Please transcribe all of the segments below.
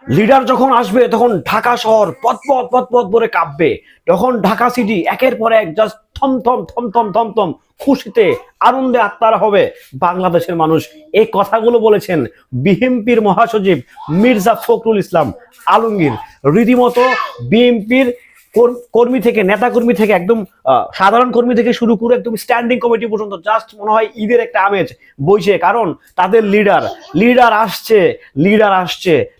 Leader যখন আসবে তখন ঢাকা শহর পথ পথ ভরে কাঁপবে। তখন ঢাকা সিটি একের পর এক জাস্ট থম থম খুশিতে আনন্দে আত্মারা হবে বাংলাদেশের মানুষ। এই কথাগুলো বলেছেন বিএনপির মহাসচিব মির্জা ফখরুল ইসলাম আলমগীর। রীতিমতো বিএনপির কর্মী থেকে নেতা কর্মী থেকে একদম সাধারণ কর্মী থেকে শুরু করে একদম স্ট্যান্ডিং কমিটি পর্যন্ত জাস্ট মনে হয় ঈদের একটা আমেজ বইছে। কারণ তাদের লিডার আসছে।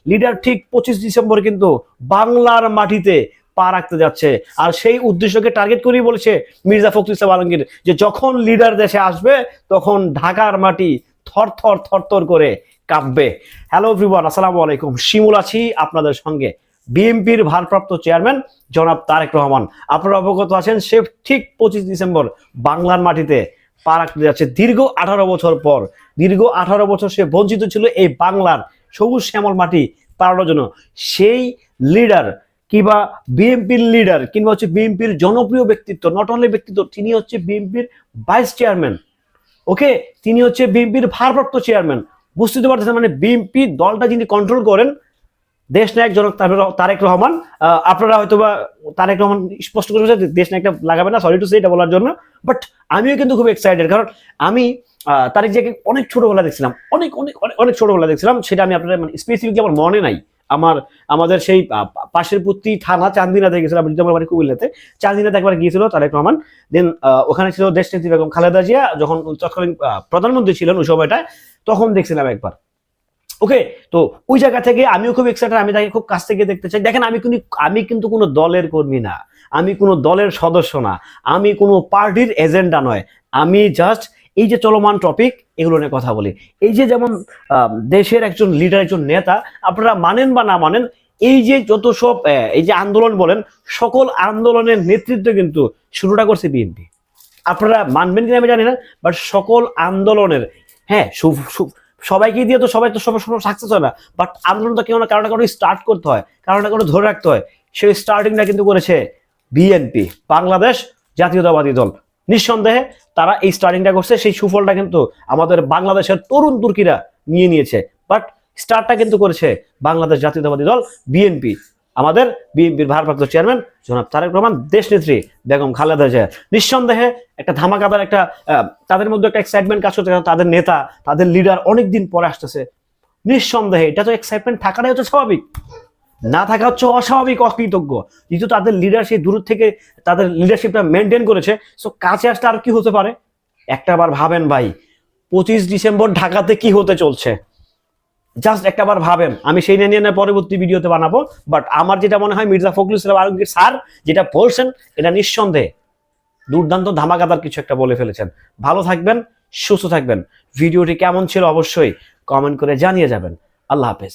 লিডার ঠিক 25 ডিসেম্বর কিন্তু বাংলার মাটিতে পা রাখতে যাচ্ছে। আর সেই উদ্দেশ্যকে টার্গেট করেই বলেছে মির্জা ফখরুল ইসলাম আলমগীর যে যখন লিডার দেশে আসবে তখন ঢাকার মাটি থর করে কাঁপবে। হ্যালো এভরিওয়ান, আসসালামু আলাইকুম। শিমুল আছি আপনাদের সঙ্গে। বিএনপির ভারপ্রাপ্ত চেয়ারম্যান জনাব তারেক রহমান, আপনারা অবগত আছেন, সে ঠিক 25 ডিসেম্বর বাংলার মাটিতে পা রাখতে যাচ্ছে। দীর্ঘ 18 বছর পর, দীর্ঘ 18 বছর সে বঞ্চিত ছিল এই বাংলার সবুজ শ্যামল মাটি পাড়ানোর জন্য। সেই লিডার কিংবা বিএনপির লিডার কিংবা হচ্ছে বিএনপির জনপ্রিয় ব্যক্তিত্ব, নট অনলি ব্যক্তিত্ব, তিনি হচ্ছে বিএনপির ভাইস চেয়ারম্যান। ওকে, তিনি হচ্ছে বিএনপির ভারপ্রাপ্ত চেয়ারম্যান। বুঝতে পারতেছেন, মানে বিএনপি দলটা যিনি কন্ট্রোল করেন, দেশ নায়ক জনক তারেক রহমান। আপনারা হয়তো বা তারেক রহমান স্পষ্ট করে দেশ নায়কটা লাগাবে না, সরি টু সে এটা বলার জন্য। বাট আমিও কিন্তু খুব এক্সাইটেড, কারণ আমি তারেক জিয়াকে অনেক ছোটবেলা দেখছিলাম, অনেক ছোটবেলা দেখছিলাম। সেটা আমি আপনাদের মানে স্পেসিফিকলি আমার মনে নাই। আমাদের সেই পাশের প্রতি থানা চান্দিনাতে গেছিলাম, মানে কুমিল্লাতে চান্দিনাতে একবার গিয়েছিল তারেক রহমান। দেন ওখানে ছিল দেশ নেত্রী বেগম খালেদা জিয়া, যখন তৎকালীন প্রধানমন্ত্রী ছিলেন ওই সময়টায়, তখন দেখছিলাম একবার। ওকে, তো ওই জায়গা থেকে আমিও খুব এক্সাইটেড, আমি তাকে খুব কাছ থেকে দেখতে চাই। দেখেন, আমি কিন্তু কোনো দলের কর্মী না, আমি কোনো দলের সদস্য না, আমি কোনো পার্টির এজেন্ডা নয়। আমি জাস্ট এই যে চলমান টপিক এগুলো নিয়ে কথা বলি। এই যে যেমন দেশের একজন লিডার, একজন নেতা, আপনারা মানেন বা না মানেন, এই যে যত সব এই যে আন্দোলন বলেন, সকল আন্দোলনের নেতৃত্ব কিন্তু শুরুটা করছে বিএনপি। আপনারা মানবেন কিনা আমি জানি না, বাট সকল আন্দোলনের, হ্যাঁ, সবাইকে দিয়ে তো সবাই সাকসেস হয় না, বাট আন্দোলনটা কেউ না কারণ স্টার্ট করতে হয়, কারণ ধরে রাখতে হয়। সেই স্টার্টিংটা কিন্তু করেছে বিএনপি, বাংলাদেশ জাতীয়তাবাদী দল। নিঃসন্দেহে তারা এই স্টার্টিংটা করছে, সেই সুফলটা কিন্তু আমাদের বাংলাদেশের তরুণ তুর্কিরা নিয়ে নিয়েছে। বাট স্টার্টটা কিন্তু করেছে বাংলাদেশ জাতীয়তাবাদী দল, বিএনপি। আমাদের বিএনপির ভারপ্রাপ্ত চেয়ারম্যান জনাব তারেক রহমান, দেশ নেত্রী বেগম খালেদা জিয়া। নিঃসন্দেহে একটা ধামাকাদার একটা তাদের মধ্যে একটা এক্সাইটমেন্ট কাজ করছে, তাদের নেতা, তাদের লিডার অনেকদিন পরে আসতেছে। নিঃসন্দেহে এটা তো এক্সাইটমেন্ট থাকাটাই হচ্ছে স্বাভাবিক, না থাকা হচ্ছে অস্বাভাবিক, অকৃতজ্ঞ। যেহেতু তাদের লিডার সেই দূর থেকে তাদের লিডারশিপটা মেনটেন করেছে, সো কাছে আসলে আর কি হতে পারে। একটাবার ভাবেন ভাই, 25 ডিসেম্বর ঢাকাতে কি হতে চলছে, জাস্ট একটাবার ভাবেন। আমি সেই নিয়ে পরবর্তী ভিডিওতে বানাবো। বাট আমার যেটা মনে হয়, মির্জা ফখরুল ইসলাম আলমগীর স্যার যেটা বলছেন, এটা নিঃসন্দেহে দুর্দান্ত ধামাকাদার কিছু একটা বলে ফেলেছেন। ভালো থাকবেন, সুস্থ থাকবেন। ভিডিওটি কেমন ছিল অবশ্যই কমেন্ট করে জানিয়ে যাবেন। আল্লাহ হাফেজ।